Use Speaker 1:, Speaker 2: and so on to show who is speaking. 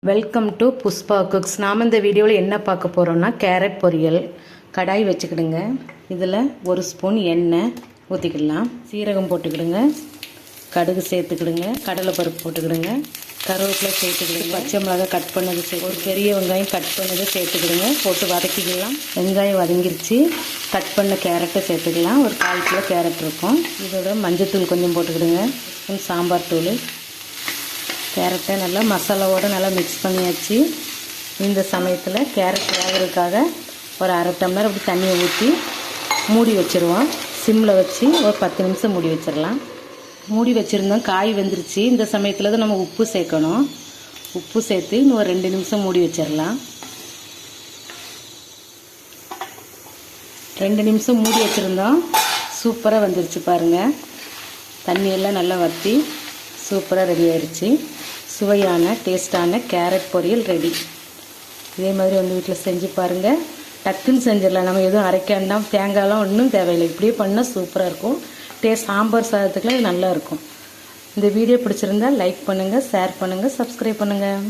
Speaker 1: Welcome to Pushpa cooks. நாம் இந்த வீடியோவில் என்ன பார்க்க போகிறோம்னா கேரட் பொரியல். கடாய் வச்சுக்கிடுங்க. இதில் ஒரு ஸ்பூன் எண்ணெய் ஊற்றிக்கிடலாம். சீரகம் போட்டுக்கிடுங்க, கடுகு சேர்த்துக்கிடுங்க, கடலைப்பருப்பு போட்டுக்கிடுங்க, கருவேப்பிலை சேர்த்துக்கிடுங்க, பச்சை மிளகாய் கட் பண்ணது ஒரு பெரிய வெங்காயம் கட் பண்ணதை சேர்த்துக்கிடுங்க. போட்டு வதக்கிக்கலாம். வெங்காயம் வதங்கிருச்சு. கட் பண்ண கேரட்டை சேர்த்துக்கலாம். ஒரு 1/4 கிலோ கேரட் இருக்கும். இதோட மஞ்சத்தூள் கொஞ்சம் போட்டுக்கிடுங்க, கொஞ்சம் சாம்பார் தூள். கேரட்டை நல்லா மசாலாவோடு நல்லா மிக்ஸ் பண்ணியாச்சு. இந்த சமயத்தில் கேரட் வேகிறதுக்காக ஒரு 1/2 டம்ளர் அப்படி தண்ணியை ஊற்றி மூடி வச்சுருவோம். சிம்மில் வச்சு ஒரு 10 நிமிஷம் மூடி வச்சிடலாம். மூடி வச்சுருந்தோம், காய் வெந்துருச்சு. இந்த சமயத்தில் தான் நம்ம உப்பு சேர்க்கணும். உப்பு சேர்த்து இன்னும் ஒரு 2 நிமிஷம் மூடி வச்சிடலாம். 2 நிமிஷம் மூடி வச்சுருந்தோம். சூப்பராக வந்துருச்சு பாருங்கள். தண்ணியெல்லாம் நல்லா வற்றி சூப்பராக ரெடி ஆயிடுச்சு. சுவையான டேஸ்டான கேரட் பொரியல் ரெடி. இதே மாதிரி வந்து வீட்டில் செஞ்சு பாருங்கள். டக்குன்னு செஞ்சிடலாம். நம்ம எதுவும் அரைக்காண்டாம், தேங்காயெலாம் ஒன்றும் தேவையில்லை. இப்படியே பண்ணால் சூப்பராக இருக்கும். சாம்பார் சாதத்துக்குலாம் இது நல்லாயிருக்கும். இந்த வீடியோ பிடிச்சிருந்தா லைக் பண்ணுங்கள், ஷேர் பண்ணுங்கள், சப்ஸ்கிரைப் பண்ணுங்கள்.